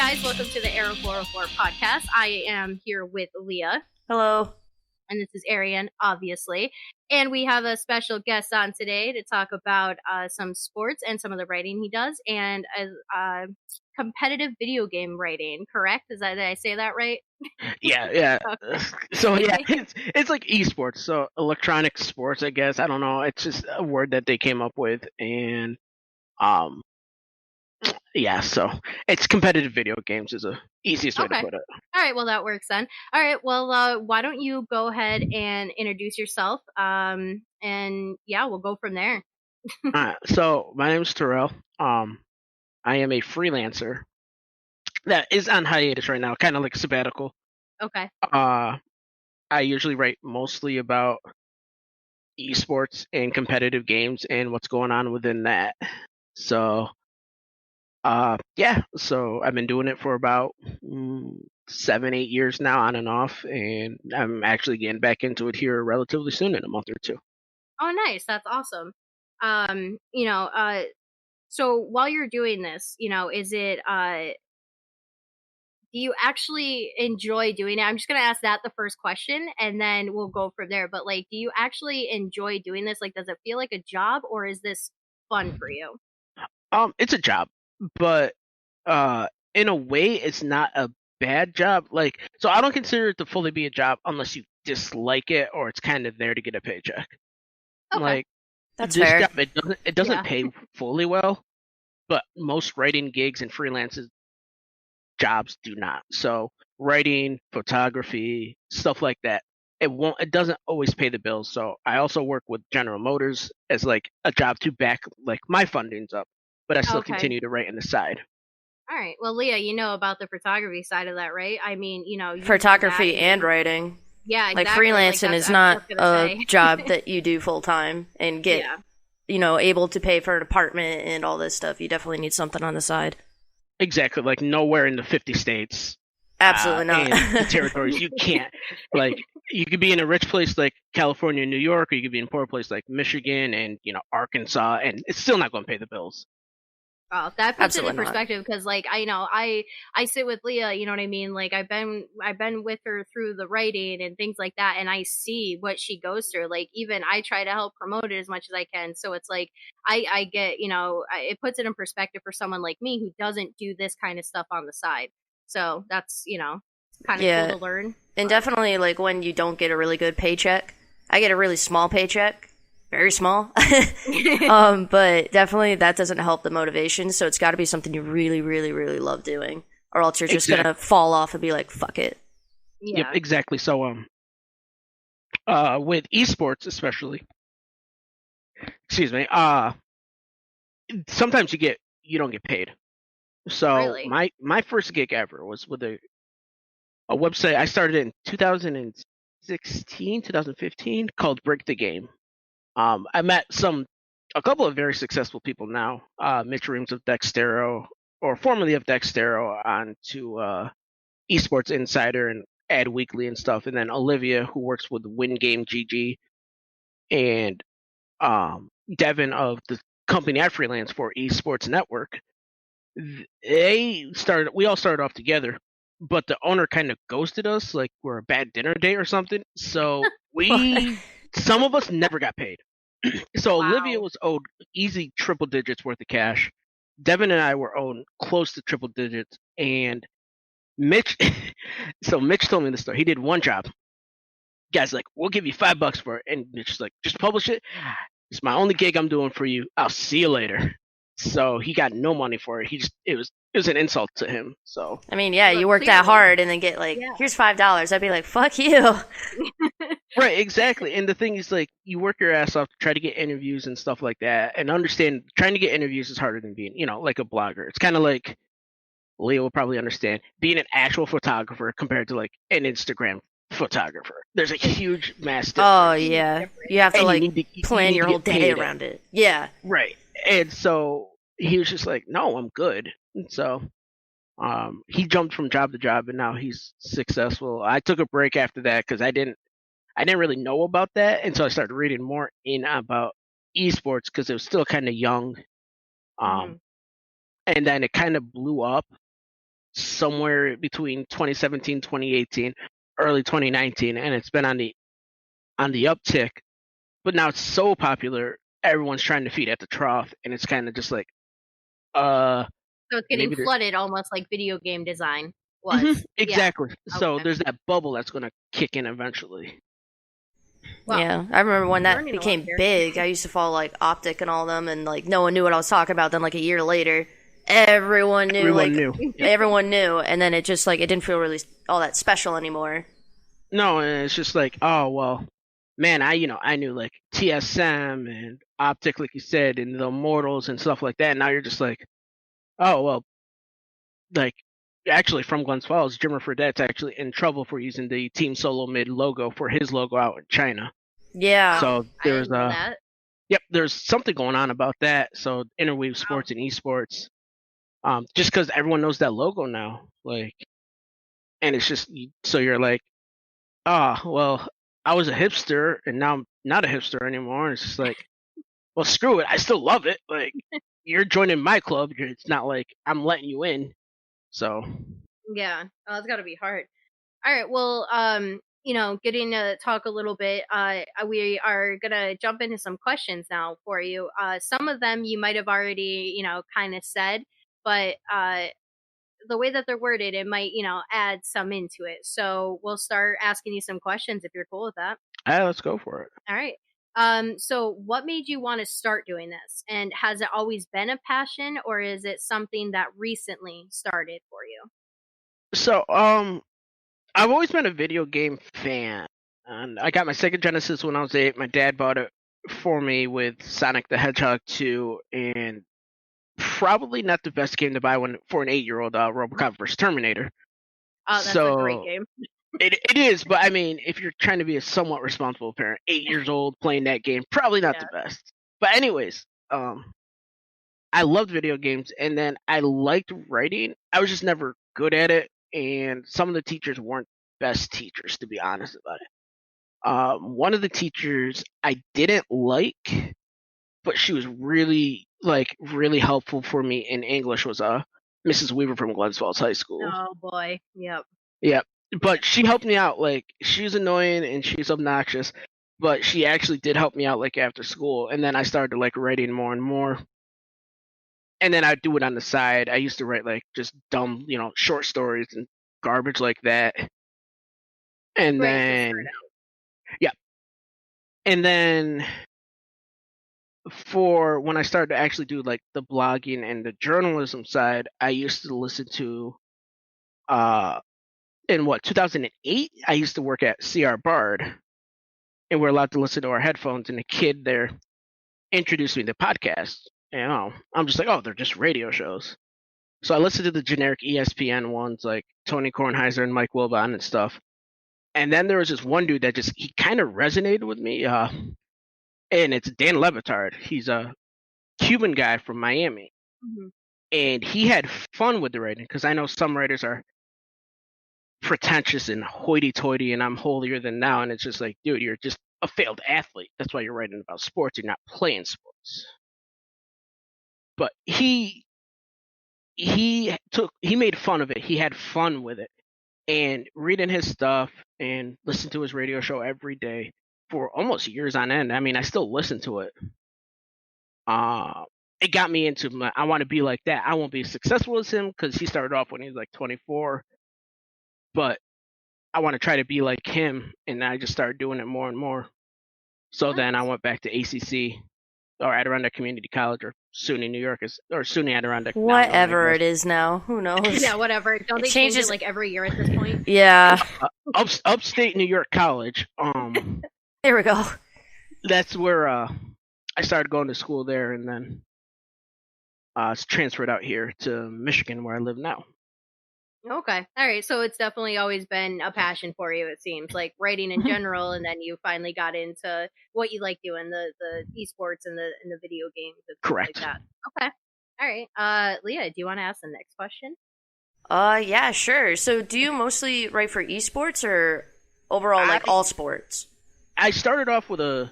guys, welcome to the Arrow 404 podcast. I am here with Leah. Hello. And this is Arian, obviously. And we have a special guest on today to talk about some sports and some of the writing he does, and competitive video game writing, correct? Did I say that right? Yeah. Okay. So yeah, it's like eSports, so electronic sports, I guess. I don't know. It's just a word that they came up with, and yeah. So it's competitive video games is the easiest way to put it. All right. Well, that works then. All right. Well, why don't you go ahead and introduce yourself? And yeah, we'll go from there. All right. So my name is Terrel. I am a freelancer that is on hiatus right now, kind of like sabbatical. Okay. I usually write mostly about esports and competitive games and what's going on within that. So, yeah. So I've been doing it for about 7-8 years now, on and off, and I'm actually getting back into it here relatively soon, in a month or two. Oh, nice. That's awesome. So while you're doing this, is it do you actually enjoy doing it? I'm just going to ask that the first question and then we'll go from there. But like, do you actually enjoy doing this? Like, does it feel like a job or is this fun for you? It's a job, but in a way it's not a bad job. Like, so I don't consider it to fully be a job unless you dislike it or it's kind of there to get a paycheck. Okay. Like, that's this fair. job, it doesn't pay fully well, but most writing gigs and freelances jobs do not. So writing, photography, stuff like that, it doesn't always pay the bills. So I also work with General Motors as like a job to back like my fundings up, but I still continue to write on the side. All right. Well, Leah, you know about the photography side of that, right? I mean, photography and writing. Yeah, exactly. Like freelancing is not a job that you do full time and get, able to pay for an apartment and all this stuff. You definitely need something on the side. Exactly. Like nowhere in the 50 states. Absolutely not. And the territories, you can't. Like, you could be in a rich place like California and New York, or you could be in a poor place like Michigan and, Arkansas, and it's still not going to pay the bills. Oh, that puts it in perspective because, like, I sit with Leah, you know what I mean? Like, I've been with her through the writing and things like that, and I see what she goes through. Like, even I try to help promote it as much as I can. So it's like I get, it puts it in perspective for someone like me who doesn't do this kind of stuff on the side. So that's kind of cool to learn. And definitely, like, when you don't get a really good paycheck, I get a really small paycheck. Very small. But definitely that doesn't help the motivation. So it's got to be something you really, really, really love doing, or else you're just going to fall off and be like, fuck it. Yeah. Yep, exactly. So, with esports, especially, excuse me, sometimes you don't get paid. So really? my first gig ever was with a website I started in 2016, 2015 called Break the Game. I met a couple of very successful people now. Mitch Reams of Dextero, or formerly of Dextero, onto eSports Insider and Ad Weekly and stuff. And then Olivia, who works with Win Game GG, and Devin of the company I freelance for, eSports Network. We all started off together, but the owner kind of ghosted us, like we're a bad dinner date or something. So some of us never got paid. So wow. Olivia was owed easy triple digits worth of cash. Devin and I were owed close to triple digits. And Mitch told me the story. He did one job. Guy's like, we'll give you $5 for it. And Mitch is like, just publish it. It's my only gig I'm doing for you. I'll see you later. So he got no money for it. It was an insult to him. So I mean, yeah, you work that hard and then get like, here's $5. I'd be like, fuck you. Right, exactly. And the thing is, like, you work your ass off to try to get interviews and stuff like that, and understand trying to get interviews is harder than being, like a blogger. It's kind of like, Leo will probably understand, being an actual photographer compared to like an Instagram photographer. There's a huge mass difference. Oh yeah, you have to plan your whole day around it. Yeah, right. And so he was just like, no, I'm good. And so he jumped from job to job, and now he's successful. I took a break after that because I didn't really know about that until I started reading more about esports because it was still kind of young. And then it kind of blew up. somewhere between 2017, 2018, early 2019, and it's been on the uptick. But now it's so popular, everyone's trying to feed at the trough, and it's kind of just like, so it's getting flooded almost like video game design was. Mm-hmm, exactly. Yeah. So there's that bubble that's going to kick in eventually. Well, yeah, I remember when that became big. I used to follow like Optic and all of them, and like no one knew what I was talking about. Then like a year later, everyone knew. Everyone knew, and then it just like it didn't feel really all that special anymore. No, and it's just like, oh well, man, I knew like TSM and Optic, like you said, and the Immortals and stuff like that. And now you're just like, oh well, like actually from Glens Falls, Jimmer Fredette's actually in trouble for using the Team Solo Mid logo for his logo out in China. Yeah. So there's yep, there's something going on about that. So Interweave Sports and eSports, just because everyone knows that logo now, like, and it's just so you're like, oh well, I was a hipster and now I'm not a hipster anymore. And it's just like, well, screw it, I still love it. Like, you're joining my club. It's not like I'm letting you in. So yeah, it's got to be hard. All right, well, getting to talk a little bit, we are gonna jump into some questions now for you. Some of them you might have already, kind of said, but the way that they're worded, it might, add some into it. So we'll start asking you some questions if you're cool with that. Yeah, let's go for it. All right. So what made you want to start doing this? And has it always been a passion, or is it something that recently started for you? So, I've always been a video game fan. And I got my Sega Genesis when I was 8. My dad bought it for me with Sonic the Hedgehog 2, and probably not the best game to buy for an 8-year-old, RoboCop vs. Terminator. Oh, that's a great game. It is, but I mean, if you're trying to be a somewhat responsible parent, 8 years old playing that game, probably not the best. But anyways, I loved video games, and then I liked writing. I was just never good at it, and some of the teachers weren't best teachers, to be honest about it. One of the teachers I didn't like, but she was really helpful for me in English, was Mrs. Weaver from Glens Falls High School. Oh boy, yep. Yep, but she helped me out. Like, she was annoying and she was obnoxious, but she actually did help me out like after school, and then I started like writing more and more. And then I'd do it on the side. I used to write like just dumb, short stories and garbage like that. And then, yeah. And then for when I started to actually do like the blogging and the journalism side, I used to listen to, in 2008, I used to work at CR Bard, and we're allowed to listen to our headphones, and the kid there introduced me to podcasts. And I'm just like, oh, they're just radio shows. So I listened to the generic ESPN ones like Tony Kornheiser and Mike Wilbon and stuff. And then there was this one dude that he kind of resonated with me. And it's Dan Levitard. He's a Cuban guy from Miami. Mm-hmm. And he had fun with the writing, because I know some writers are pretentious and hoity-toity and I'm holier than thou. And it's just like, dude, you're just a failed athlete. That's why you're writing about sports. You're not playing sports. But he made fun of it. He had fun with it, and reading his stuff and listening to his radio show every day for almost years on end. I mean, I still listen to it. It got me into I want to be like that. I won't be as successful as him because he started off when he was like 24, but I want to try to be like him, and I just started doing it more and more. So then I went back to ACC, or Adirondack Community College, or SUNY New York, or SUNY Adirondack. Whatever it is now, who knows? Yeah, whatever. Don't they change it like every year at this point? Yeah. Upstate New York College. There we go. That's where I started going to school there, and then transferred out here to Michigan, where I live now. Okay. All right. So it's definitely always been a passion for you, it seems, like writing in general, and then you finally got into what you like doing, the esports and the video games and Correct. Like that. Okay. All right. Leah, do you want to ask the next question? Yeah, sure. So do you mostly write for esports or overall like all sports? I started off with a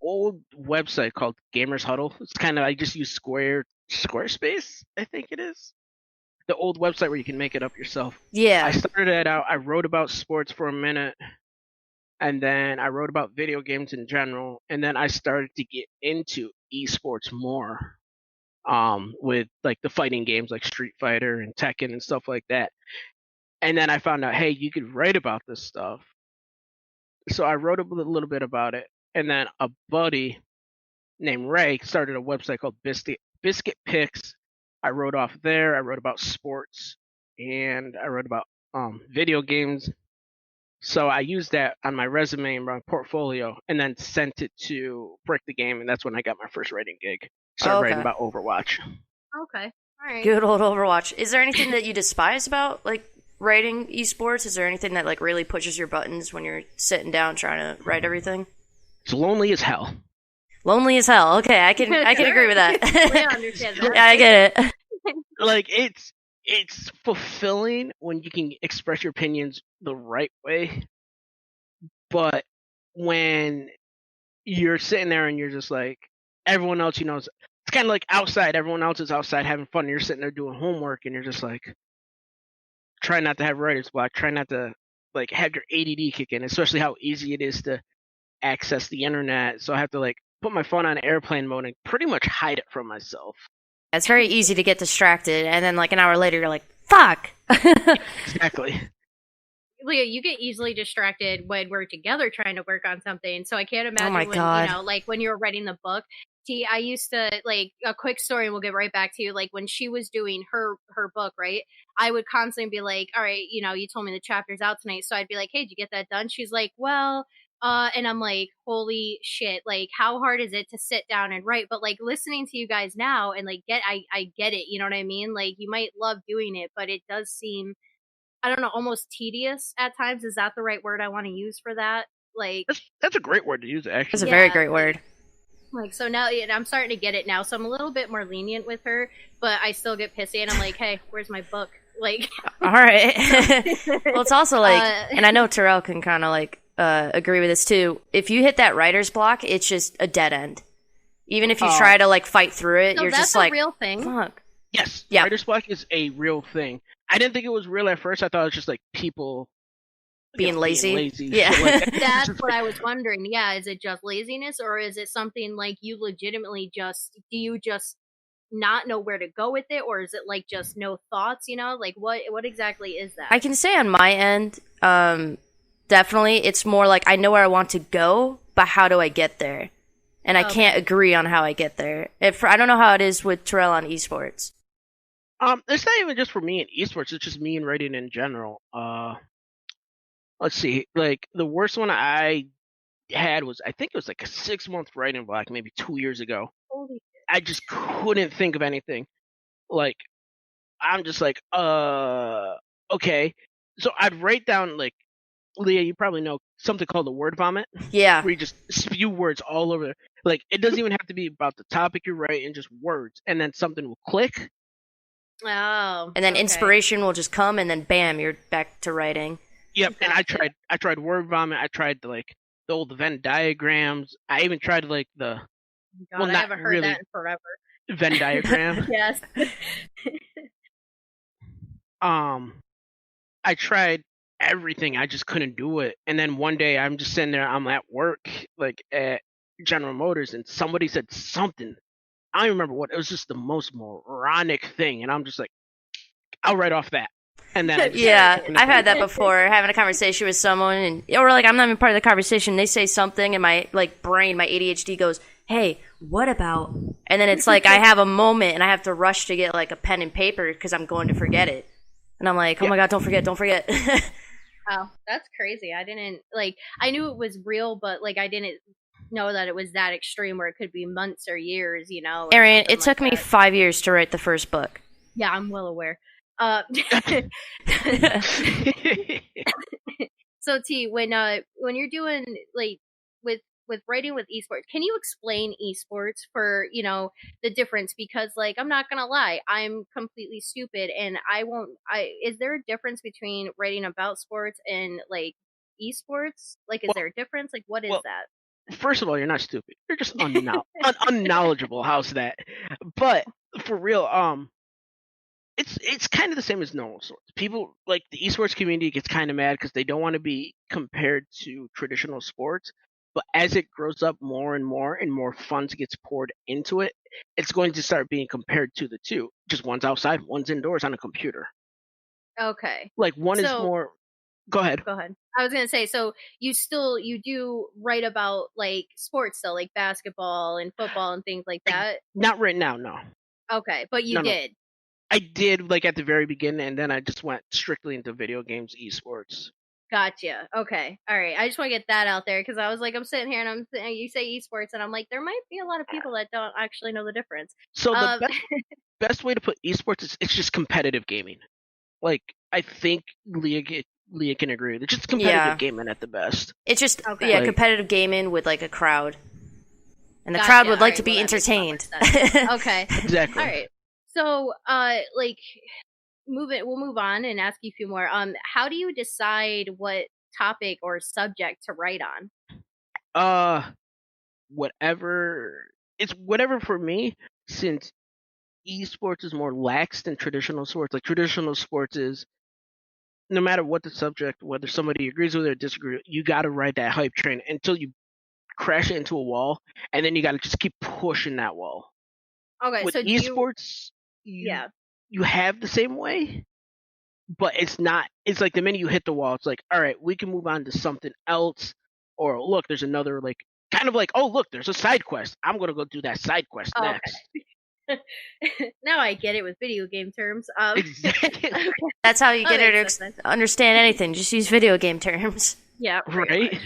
old website called Gamers Huddle. It's kind of, I just use Squarespace, I think it is. the old website where you can make it up yourself. Yeah. I started that out. I wrote about sports for a minute, and then I wrote about video games in general, and then I started to get into esports more. With like the fighting games like Street Fighter and Tekken and stuff like that. And then I found out, hey, you could write about this stuff. So I wrote a little bit about it, and then a buddy named Ray started a website called Biscuit Picks. I wrote off there. I wrote about sports, and I wrote about video games. So I used that on my resume and my portfolio, and then sent it to Break the Game, and that's when I got my first writing gig. Started writing about Overwatch. Okay, all right. Good old Overwatch. Is there anything that you despise about like writing esports? Is there anything that like really pushes your buttons when you're sitting down trying to write everything? It's lonely as hell. Lonely as hell. Okay, I can agree with that. We understand that. Yeah, I get it. Like it's fulfilling when you can express your opinions the right way, but when you're sitting there and you're just like everyone else, it's kind of like outside. Everyone else is outside having fun, and you're sitting there doing homework, and you're just like, try not to have writer's block. Try not to like have your ADD kick in, especially how easy it is to access the internet. So I have to like put my phone on airplane mode and pretty much hide it from myself. It's very easy to get distracted, and then like an hour later, you're like, "Fuck." Exactly. Leah, you get easily distracted when we're together trying to work on something. So I can't imagine when, God. Like when you were writing the book. I used to, like, a quick story, and we'll get right back to you. Like when she was doing her book, right? I would constantly be like, all right, you told me the chapter's out tonight. So I'd be like, hey, did you get that done? She's like, well, and I'm like, holy shit, like how hard is it to sit down and write? But like listening to you guys now and like I get it, you know what I mean? Like you might love doing it, but it does seem, I don't know, almost tedious at times. Is that the right word I want to use for that? Like that's a great word to use, actually. That's a very great word. Like, so now I'm starting to get it now. So I'm a little bit more lenient with her, but I still get pissy and I'm like, hey, where's my book? Like, all right. Well, it's also like, and I know Terrel can kind of like agree with this too. If you hit that writer's block, it's just a dead end. Even if you try to like fight through it, you're just like, that's a real thing. Fuck. Yes, yeah. Writer's block is a real thing. I didn't think it was real at first. I thought it was just like people being lazy. Yeah. Like that's what I was wondering. Yeah, is it just laziness, or is it something like you legitimately do you just not know where to go with it, or is it like just no thoughts, like what exactly is that? I can say on my end, definitely it's more like I know where I want to go, but how do I get there? And I can't agree on how I get there. I don't know how it is with Terrel on esports. It's not even just for me in esports, it's just me in writing in general. Let's see, like the worst one I had was, I think it was like a 6-month writing block, maybe 2 years ago. Holy shit. I just couldn't think of anything. Like, I'm just like, okay. So I'd write down, like, Leah, you probably know something called a word vomit. Yeah. Where you just spew words all over. Like, it doesn't even have to be about the topic you're writing, just words. And then something will click. Oh. And then inspiration will just come, and then bam, you're back to writing. Yep, and I tried word vomit. I tried the old Venn diagrams. I even tried like the God, I haven't heard that in forever. Venn diagram. Yes. I tried everything. I just couldn't do it. And then one day I'm just sitting there. I'm at work, like at General Motors, and somebody said something. I don't remember what. It was just the most moronic thing, and I'm just like, I'll write off that. And then yeah, I've had that before, having a conversation with someone, or like I'm not even part of the conversation. They say something, and my like brain, my ADHD goes, "Hey, what about?" And then it's like I have a moment, and I have to rush to get like a pen and paper because I'm going to forget it. And I'm like, "Oh my God, don't forget!" Wow, that's crazy. I didn't I knew it was real, but like I didn't know that it was that extreme where it could be months or years. Aaron, it took me 5 years to write the first book. Yeah, I'm well aware. So T, when you're doing like with writing with esports, can you explain esports for the difference? Because like I'm not gonna lie, I'm completely stupid, and is there a difference between writing about sports and like esports? Like, is there a difference? Like, what is that? First of all, you're not stupid. You're just unknowledgeable. How's that? But for real, it's kind of the same as normal sports. People like the esports community gets kind of mad because they don't want to be compared to traditional sports. But as it grows up more and more funds gets poured into it, it's going to start being compared to the two. Just one's outside, one's indoors on a computer. Okay. Like one is more. Go ahead. Go ahead. I was gonna say, so you do write about like sports still, like basketball and football and things like that? Not right now, no. Okay, but you did. I did like at the very beginning, and then I just went strictly into video games, esports. Gotcha. Okay. All right. I just want to get that out there because I was like, I'm sitting here and you say esports, and I'm like, there might be a lot of people that don't actually know the difference. So the best way to put esports is it's just competitive gaming. Like I think Leah can agree with it. It's just competitive gaming at the best. It's just competitive gaming with like a crowd, and the crowd would like to be entertained. Okay. Exactly. All right. So, we'll move on and ask you a few more. How do you decide what topic or subject to write on? Whatever for me, since esports is more lax than traditional sports. Like traditional sports is no matter what the subject, whether somebody agrees with it or disagrees, you gotta ride that hype train until you crash it into a wall, and then you gotta just keep pushing that wall. Okay, with so esports, you have the same way, but it's not. It's like the minute you hit the wall, it's like, all right, we can move on to something else. Or look, there's another like kind of like, oh look, there's a side quest. I'm gonna go do that side quest next. Now I get it with video game terms. Exactly. Okay. That's how you get her to understand anything. Just use video game terms. Yeah. Right.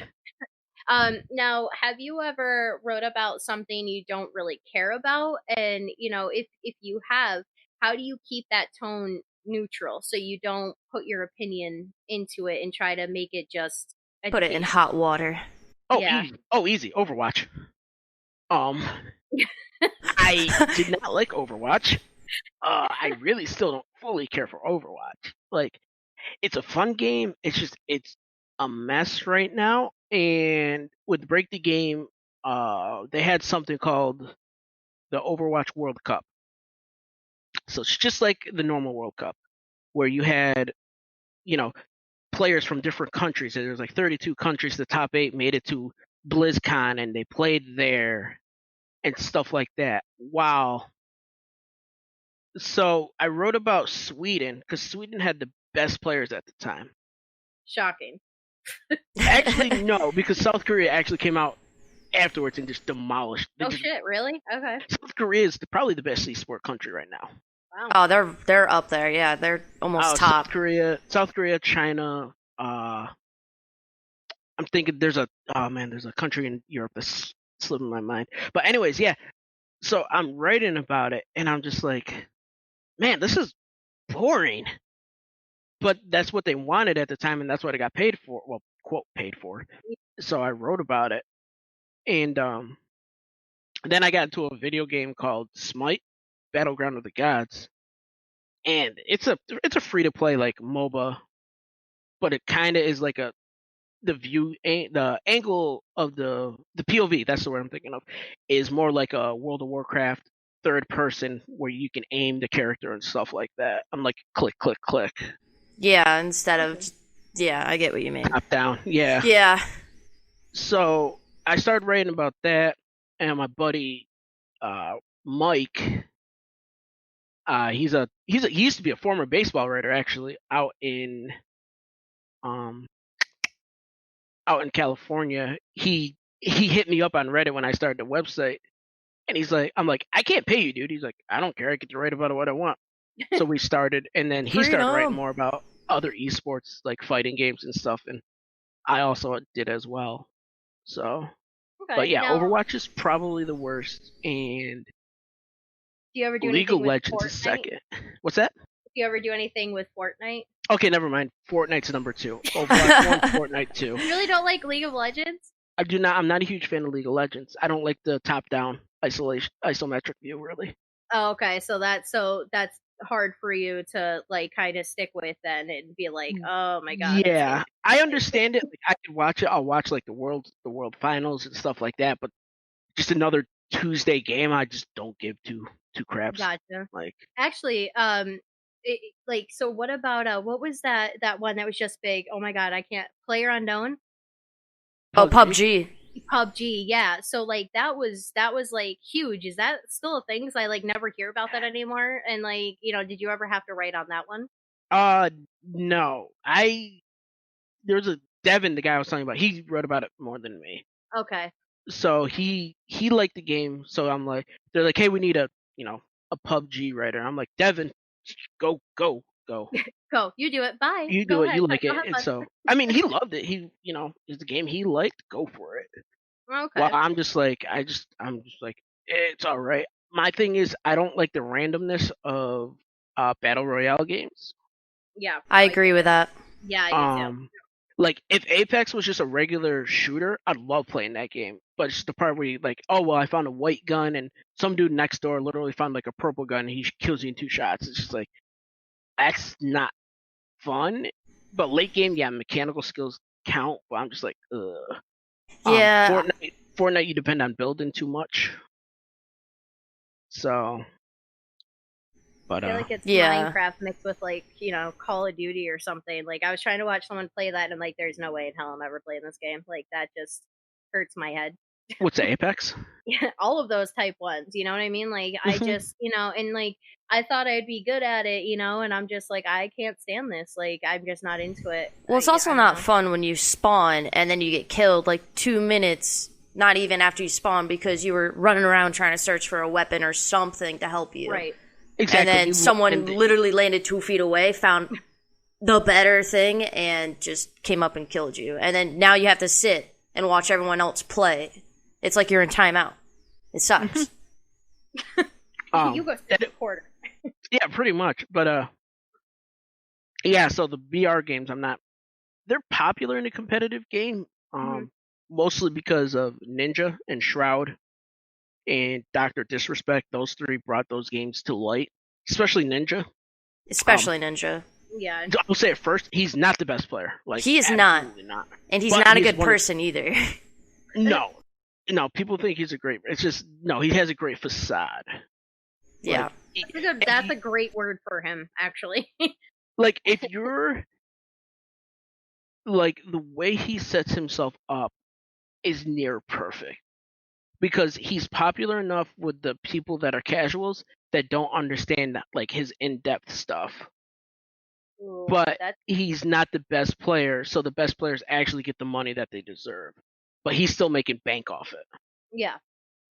Now, have you ever wrote about something you don't really care about? And, if you have, how do you keep that tone neutral so you don't put your opinion into it and try to make it just put it in hot water? Oh, yeah. Easy. Overwatch. I did not like Overwatch. I really still don't fully care for Overwatch. Like, it's a fun game. It's a mess right now. And with Break the Game, they had something called the Overwatch World Cup. So it's just like the normal World Cup, where you had, players from different countries. And there's like 32 countries. The top 8 made it to BlizzCon, and they played there and stuff like that. Wow. So I wrote about Sweden because Sweden had the best players at the time. Shocking. Actually, no, because South Korea actually came out afterwards and just demolished. Shit, really? Okay. South Korea is probably the best esport country right now. Wow. Oh, they're up there. Yeah, they're almost top. South Korea, China. I'm thinking there's a country in Europe that's slipping my mind. But anyways, yeah. So I'm writing about it, and I'm just like, man, this is boring. But that's what they wanted at the time, and that's what I got paid for. Well, quote, paid for. So I wrote about it. And then I got into a video game called Smite, Battleground of the Gods. And it's a free to play like MOBA, but it kind of is like the angle of the POV, that's the word I'm thinking of, is more like a World of Warcraft third person where you can aim the character and stuff like that. I'm like click, click, click. Yeah, instead of I get what you mean. Top down, yeah. Yeah. So I started writing about that, and my buddy Mike, he used to be a former baseball writer actually out in California. He hit me up on Reddit when I started the website, and he's like, I'm like, I can't pay you, dude. He's like, I don't care. I get to write about what I want. So we started, and then he started writing more about other esports like fighting games and stuff, and I also did as well. So, but yeah, Overwatch is probably the worst, and do you ever do League of Legends is second. What's that? Do you ever do anything with Fortnite? Okay, never mind. Fortnite's number 2. Overwatch 1, Fortnite 2. You really don't like League of Legends? I do not. I'm not a huge fan of League of Legends. I don't like the top-down isometric view, really. Oh, okay. So that's hard for you to like kind of stick with then and be like, oh my god. Yeah, I understand it. Like, I could watch it. I'll watch like the world finals and stuff like that. But just another Tuesday game, I just don't give two craps. Gotcha. Like actually, like, so what about what was that one that was just big? Oh my god, I can't. Player Unknown. Oh, PUBG. PUBG, yeah. So like that was like huge. Is that still a thing? 'Cause I like never hear about that anymore. And like, did you ever have to write on that one? No. There's a Devin, the guy I was talking about. He wrote about it more than me. Okay. So he liked the game. So I'm like, they're like, hey, we need a PUBG writer. I'm like, Devin, go. Go. You do it. Bye. You do Go it. ahead. You like it. Have And fun. so, I mean, he loved it. It's the game he liked. Go for it. Okay. Well, I'm just like, it's all right. My thing is, I don't like the randomness of battle royale games. Yeah. I agree with that. Yeah, I do too. Like if Apex was just a regular shooter, I'd love playing that game. But it's the part where you like, oh well, I found a white gun and some dude next door literally found like a purple gun and he kills you in 2 shots. It's just like that's not fun. But late game, yeah, mechanical skills count. But I'm just like, ugh. Yeah. Fortnite, you depend on building too much. So, but I feel like it's yeah. Minecraft mixed with like, Call of Duty or something. Like I was trying to watch someone play that and like there's no way in hell I'm ever playing this game. Like that just hurts my head. What's the Apex? Yeah, all of those type ones, you know what I mean? Like I just, and like I thought I'd be good at it, and I'm just like I can't stand this. Like I'm just not into it. Well, it's also not fun when you spawn and then you get killed like 2 minutes, not even after you spawn, because you were running around trying to search for a weapon or something to help you. Right. Exactly. And then someone literally landed 2 feet away, found the better thing, and just came up and killed you. And then now you have to sit and watch everyone else play. It's like you're in timeout. It sucks. You go sit in the corner. Yeah, pretty much. But yeah. So the VR games, they're popular in the competitive game. Mostly because of Ninja and Shroud and Doctor Disrespect. Those 3 brought those games to light, especially Ninja. Ninja. Yeah. I'll say it first. He's not the best player. Like he is not. And he's not a good person either. No, people think he's a great. It's just he has a great facade. Yeah, that's a great word for him, actually. Like if you're like the way he sets himself up is near perfect because he's popular enough with the people that are casuals that don't understand like his in-depth stuff. Ooh, but he's not the best player, so the best players actually get the money that they deserve. But he's still making bank off it. Yeah,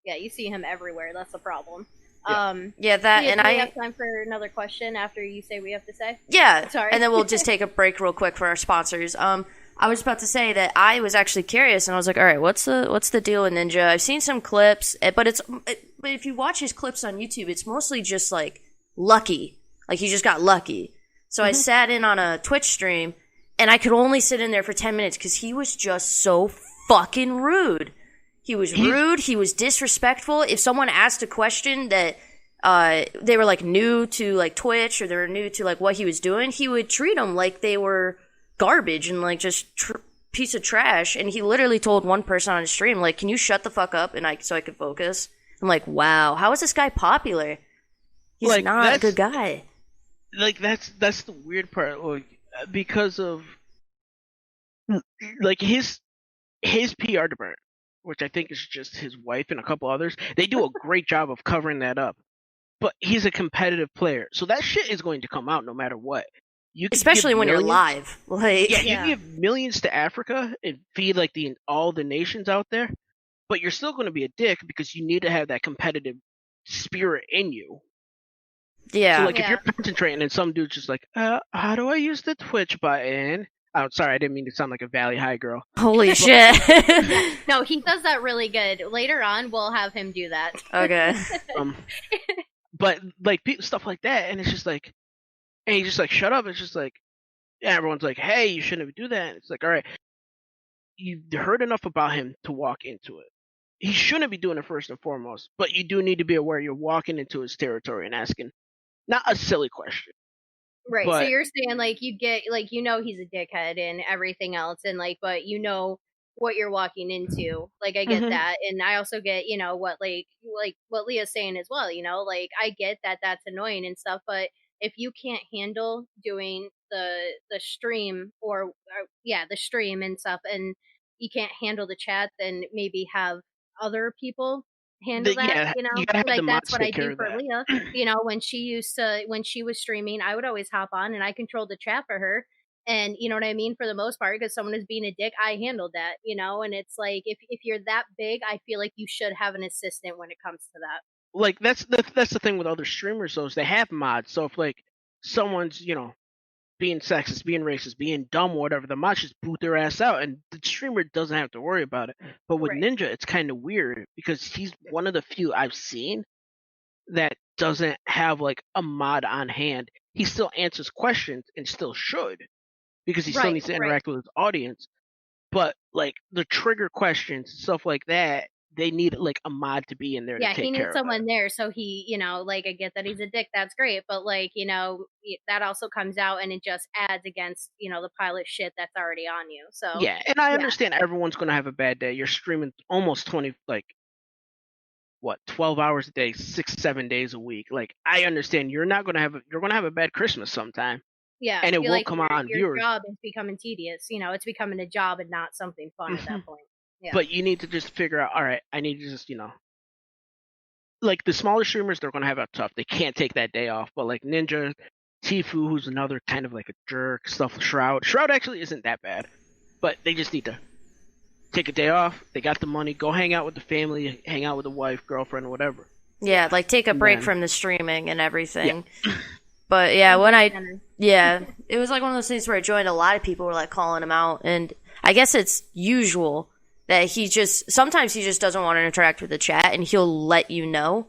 you see him everywhere. That's the problem. Yeah, that and I have time for another question after you say we have to say. Yeah, sorry. And then we'll just take a break real quick for our sponsors. I was about to say that I was actually curious, and I was like, all right, what's the deal with Ninja? I've seen some clips, but if you watch his clips on YouTube, it's mostly just like lucky, like he just got lucky. So I sat in on a Twitch stream, and I could only sit in there for 10 minutes because he was just so fucking rude. He was rude. He was disrespectful. If someone asked a question that they were like new to like Twitch or they were new to like what he was doing, he would treat them like they were garbage and like just piece of trash. And he literally told one person on his stream, like, "Can you shut the fuck up?" so I could focus. I'm like, wow, how is this guy popular? He's like, not a good guy. Like that's the weird part, like because of like his PR department, which I think is just his wife and a couple others. They do a great job of covering that up. But he's a competitive player, so that shit is going to come out no matter what. Especially when you're live. Like, you give millions to Africa and feed like all the nations out there, but you're still going to be a dick because you need to have that competitive spirit in you. Yeah. So like if you're concentrating and some dude's just like, how do I use the Twitch button? Oh, sorry, I didn't mean to sound like a Valley High girl. Holy shit. No, he does that really good. Later on, we'll have him do that. Okay. But like stuff like that, and it's just like, and he's just like, shut up. It's just like, yeah, everyone's like, hey, you shouldn't do that. And it's like, all right, you heard enough about him to walk into it. He shouldn't be doing it first and foremost, but you do need to be aware you're walking into his territory and asking not a silly question. Right. So you're saying like you get like he's a dickhead and everything else, and like, but what you're walking into. Like I get that, and I also get what like what Leah's saying as well. Like I get that that's annoying and stuff, but if you can't handle doing the stream or yeah, the stream and stuff, and you can't handle the chat, then maybe have other people handle that, Yeah, you you know? gotta have the Like that's mods what I take do care of for that. Leah. You know, when she was streaming, I would always hop on and I controlled the chat for her. And you know what I mean? For the most part, because someone is being a dick, I handled that, you know? And it's like, if you're that big, I feel like you should have an assistant when it comes to that. Like that's the thing with other streamers, though, is they have mods. So if like someone's being sexist, being racist, being dumb, or whatever, the mods just boot their ass out, and the streamer doesn't have to worry about it. But with Right. Ninja, it's kind of weird because he's one of the few I've seen that doesn't have like a mod on hand. He still answers questions and still should because he still Right, needs to right. interact with his audience. But like the trigger questions, stuff like that, they need like a mod to be in there to Yeah, he take care needs of someone it. there so he, you know, like I get that he's a dick, that's great, but like, you know, that also comes out and it just adds against, you know, the pile of shit that's already on you. So, Yeah, and I yeah. understand everyone's gonna have a bad day. You're streaming almost 20, like what, 12 hours a day, 6, 7 days a week. Like I understand you're gonna have a bad Christmas sometime, Yeah, and it feel will like come on your viewers. job is becoming tedious, you know, it's becoming a job and not something fun at that point. Yeah. But you need to just figure out. All right, I need to just like the smaller streamers, they're gonna have it tough. They can't take that day off. But like Ninja, Tifu, who's another kind of like a jerk, stuff. Shroud actually isn't that bad, but they just need to take a day off. They got the money. Go hang out with the family, hang out with the wife, girlfriend, whatever. Yeah, like take a break from the streaming and everything. Yeah. But yeah, it was like one of those things where I joined. A lot of people were like calling him out, and I guess it's usual that sometimes he just doesn't want to interact with the chat, and he'll let you know.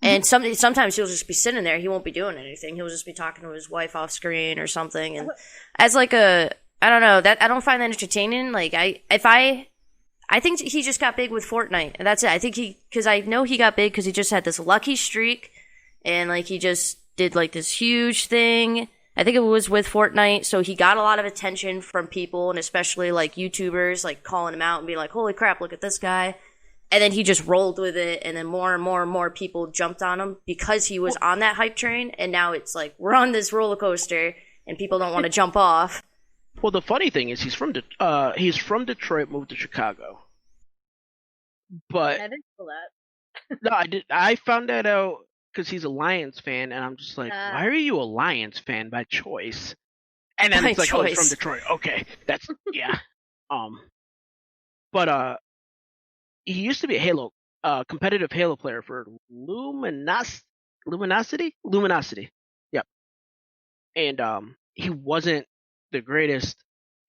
And sometimes he'll just be sitting there. He won't be doing anything. He'll just be talking to his wife off screen or something. And as like I don't know, that I don't find that entertaining. Like I think he just got big with Fortnite, and that's it. I think because I know he got big because he just had this lucky streak, and like he just did like this huge thing. I think it was with Fortnite, so he got a lot of attention from people, and especially like YouTubers, like calling him out and being like, "Holy crap, look at this guy!" And then he just rolled with it, and then more and more and more people jumped on him because he was on that hype train, and now it's like we're on this roller coaster, and people don't want to jump off. Well, the funny thing is he's from Detroit, moved to Chicago. But I didn't feel that. no, I did. I found that out because he's a Lions fan, and I'm just like, why are you a Lions fan by choice? And then it's like, oh, he's from Detroit. Okay, that's yeah. But he used to be a Halo, competitive Halo player for Luminosity. Yep. And he wasn't the greatest.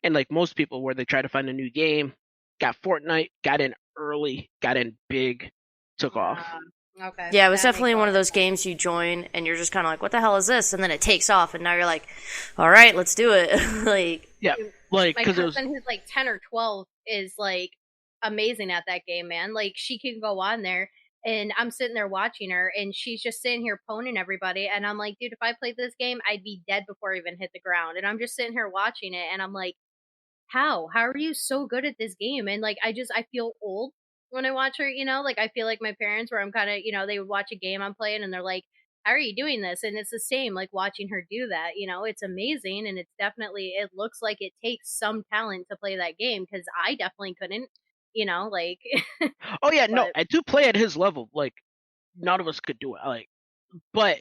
And like most people, where they try to find a new game, got Fortnite, got in early, got in big, took off. Okay. Yeah, it was definitely one of those games you join and you're just kind of like, what the hell is this? And then it takes off, and now you're like, all right, let's do it. Like, yeah, like my cousin who's like 10 or 12 is like amazing at that game, man. Like she can go on there, and I'm sitting there watching her, and she's just sitting here poning everybody, and I'm like, dude, if I played this game, I'd be dead before I even hit the ground. And I'm just sitting here watching it, and I'm like, how are you so good at this game? And like I feel old when I watch her, you know, like I feel like my parents, where I'm kind of, you know, they would watch a game I'm playing and they're like, how are you doing this? And it's the same, like watching her do that, you know. It's amazing, and it's definitely, it looks like it takes some talent to play that game, because I definitely couldn't, you know, like oh yeah, no, I do play at his level. Like none of us could do it. Like, but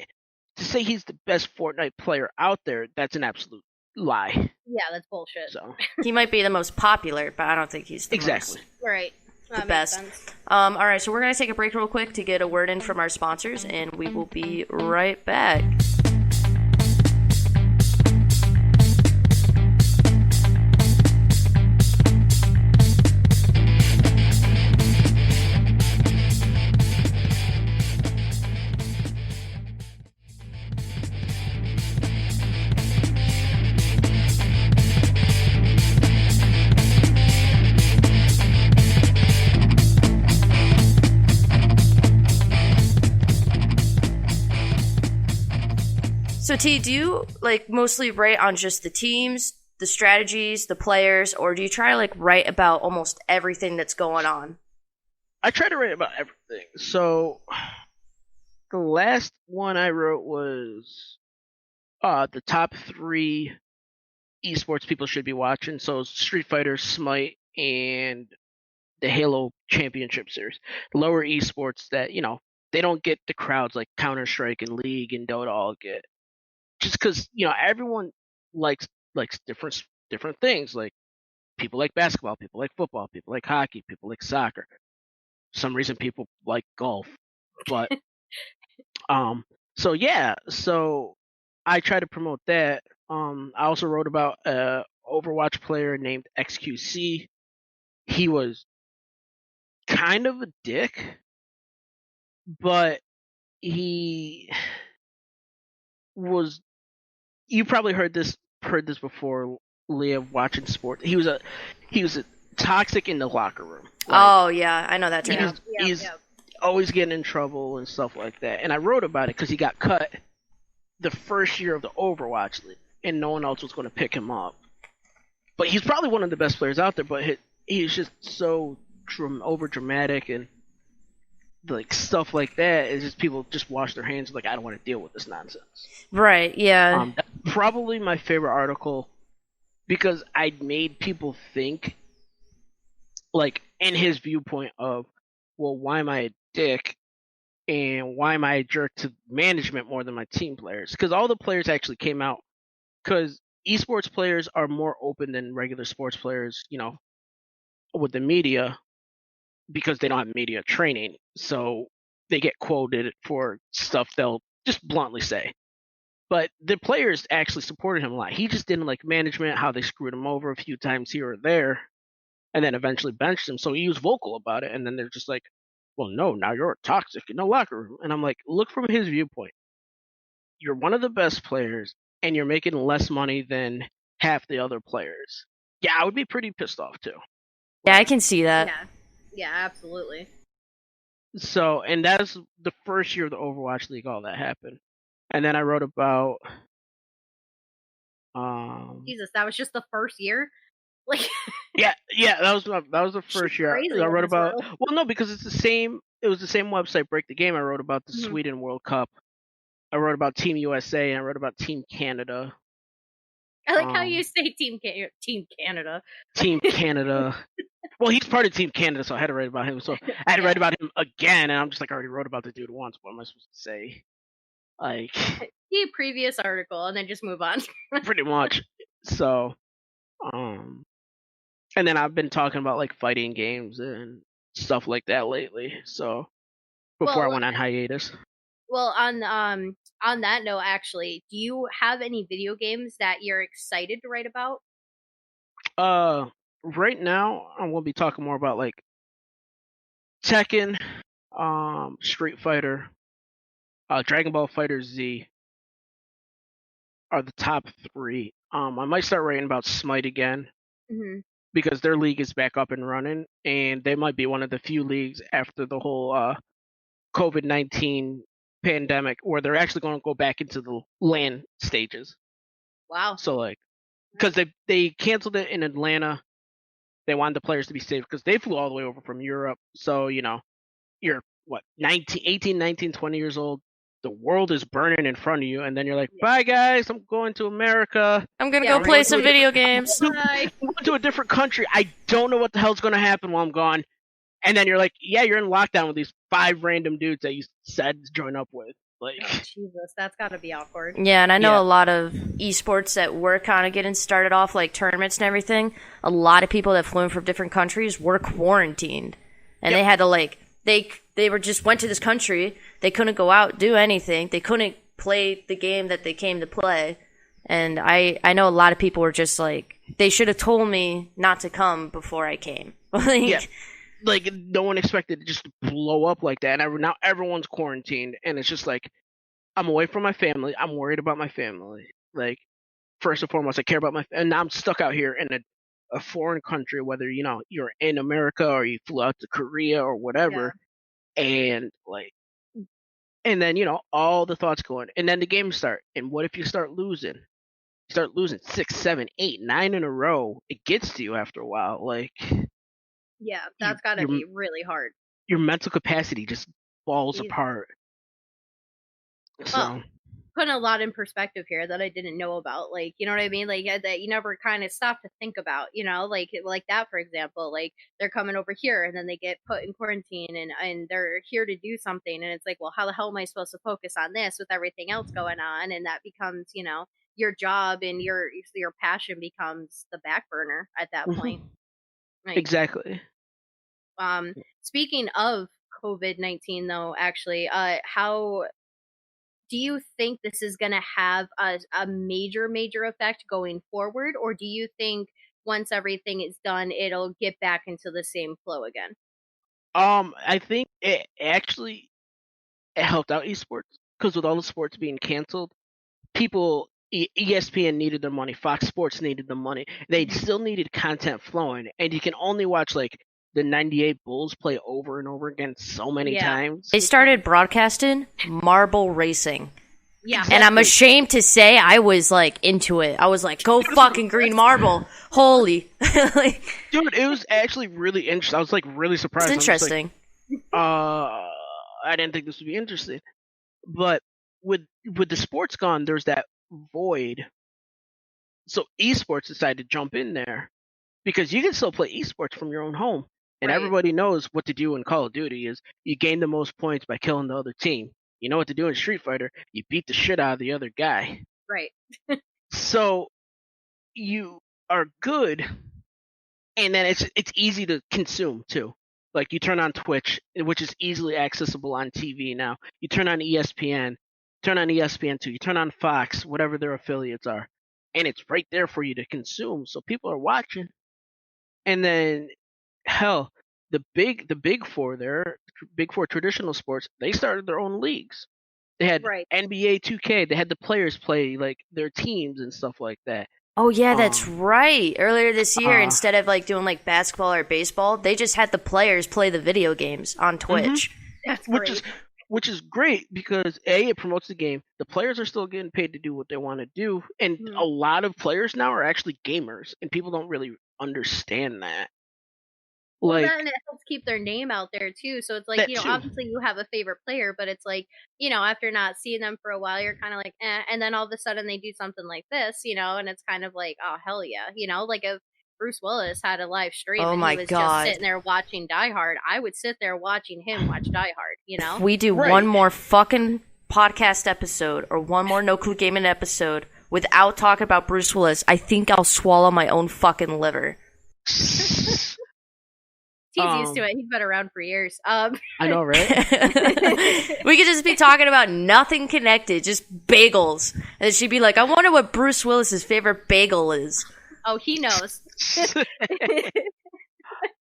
to say he's the best Fortnite player out there, that's an absolute lie. Yeah, that's bullshit. So he might be the most popular, but I don't think he's the exactly most. Right. The best. All right, so we're going to take a break real quick to get a word in from our sponsors, and we will be right back. So T, do you like mostly write on just the teams, the strategies, the players, or do you try to like write about almost everything that's going on? I try to write about everything. So the last one I wrote was the top 3 esports people should be watching. So Street Fighter, Smite, and the Halo Championship Series. Lower esports that, they don't get the crowds like Counter-Strike and League and Dota all get. Just because, everyone likes different things. Like, people like basketball, people like football, people like hockey, people like soccer. For some reason people like golf. But so I try to promote that. I also wrote about a Overwatch player named XQC. He was kind of a dick, but he was. You probably heard this before, Leah, watching sports. He was a toxic in the locker room. Oh yeah, I know that term. He's always getting in trouble and stuff like that. And I wrote about it because he got cut the first year of the Overwatch League, and no one else was going to pick him up. But he's probably one of the best players out there. But he's just so over dramatic and like stuff like that. It's just people just wash their hands like, I don't want to deal with this nonsense. Right. Yeah. That's probably my favorite article because I made people think, like, in his viewpoint of, well, why am I a dick? And why am I a jerk to management more than my team players? Because all the players actually came out. Because esports players are more open than regular sports players, with the media, because they don't have media training. So they get quoted for stuff they'll just bluntly say. But the players actually supported him a lot. He just didn't like management, how they screwed him over a few times here or there, and then eventually benched him. So he was vocal about it. And then they're just like, well, no, now you're toxic in the locker room. And I'm like, look from his viewpoint. You're one of the best players, and you're making less money than half the other players. Yeah, I would be pretty pissed off too. Yeah, I can see that. Yeah, absolutely. So, and that's the first year of the Overwatch League, all that happened. And then I wrote about Jesus, that was just the first year? Like yeah, that was the first year. I wrote about well, no, because it was the same website, Break the Game. I wrote about the Sweden World Cup. I wrote about Team USA, and I wrote about Team Canada. I like how you say Team Canada. Team Canada. Well, he's part of Team Canada, so I had to write about him. So I had to write about him again, and I'm just like, I already wrote about the dude once. What am I supposed to say? Like, the previous article, and then just move on. Pretty much. So, and then I've been talking about like fighting games and stuff like that lately. So before I went on hiatus. Well, on that note, actually, do you have any video games that you're excited to write about? Right now I'm gonna be talking more about like Tekken, Street Fighter, Dragon Ball Fighter Z are the top 3. I might start writing about Smite again because their league is back up and running, and they might be one of the few leagues after the whole COVID-19 pandemic where they're actually going to go back into the LAN stages. Wow. So like, because they canceled it in Atlanta, they wanted the players to be safe because they flew all the way over from Europe. So you're what 18, 19, 20 years old. The world is burning in front of you, and then you're like, bye guys, I'm going to America. I'm gonna go play some video games. I'm going to a different country. I don't know what the hell's going to happen while I'm gone. And then you're like, yeah, you're in lockdown with these 5 random dudes that you said to join up with. Like, oh, Jesus, that's got to be awkward. Yeah, and I know a lot of esports that were kind of getting started off, like tournaments and everything. A lot of people that flew in from different countries were quarantined, and they had to they were just went to this country. They couldn't go out, do anything. They couldn't play the game that they came to play. And I know a lot of people were just like, they should have told me not to come before I came. Like, no one expected it just to blow up like that. And now everyone's quarantined, and it's just like, I'm away from my family. I'm worried about my family. Like, first and foremost, I care about and now I'm stuck out here in a foreign country, whether, you're in America or you flew out to Korea or whatever. Yeah. And then, all the thoughts going. And then the games start. And what if you start losing? You start losing 6, 7, 8, 9 in a row. It gets to you after a while. Like, yeah, that's got to be really hard. Your mental capacity just falls apart. So, putting a lot in perspective here that I didn't know about. Like, you know what I mean? Like that you never kind of stop to think about, you know, like that, for example, like they're coming over here and then they get put in quarantine and they're here to do something. And it's like, well, how the hell am I supposed to focus on this with everything else going on? And that becomes, you know, your job and your passion becomes the back burner at that point. Like, exactly. Speaking of COVID-19 though, actually, how do you think this is going to have a major effect going forward, or do you think once everything is done, it'll get back into the same flow again? I think it helped out esports because with all the sports being canceled, people, ESPN needed their money, Fox Sports needed the money. They still needed content flowing, and you can only watch like the '98 Bulls play over and over again so many times. They started broadcasting marble racing. Yeah. And I'm ashamed to say I was like into it. I was like, go fucking green marble. Holy. Dude, it was actually really interesting. I was like really surprised. It's interesting. I didn't think this would be interesting. But with the sports gone, there's that void. So eSports decided to jump in there because you can still play eSports from your own home. And everybody knows what to do in Call of Duty is you gain the most points by killing the other team. You know what to do in Street Fighter, you beat the shit out of the other guy. Right. So you are good, and then it's easy to consume too. Like you turn on Twitch, which is easily accessible on TV now. You turn on ESPN, turn on ESPN2, you turn on Fox, whatever their affiliates are, and it's right there for you to consume. So people are watching. And then hell, the big four there, big four traditional sports, they started their own leagues. They had NBA 2K. They had the players play like their teams and stuff like that. Oh yeah, that's right. Earlier this year, instead of like doing like basketball or baseball, they just had the players play the video games on Twitch. That's great. Which is great because it promotes the game. The players are still getting paid to do what they want to do, and a lot of players now are actually gamers, and people don't really understand that. Well, then it helps keep their name out there too. So it's like, you know, obviously you have a favorite player, but it's like, you know, after not seeing them for a while, you're kind of like, eh. And then all of a sudden they do something like this, you know, and it's kind of like, oh hell yeah, you know, like if Bruce Willis had a live stream and he was just sitting there watching Die Hard, I would sit there watching him watch Die Hard, you know. If we do one more fucking podcast episode or one more No Clue Gaming episode without talking about Bruce Willis, I think I'll swallow my own fucking liver. He's used to it. He's been around for years. I know, right? We could just be talking about nothing connected, just bagels. And she'd be like, I wonder what Bruce Willis's favorite bagel is. Oh, he knows.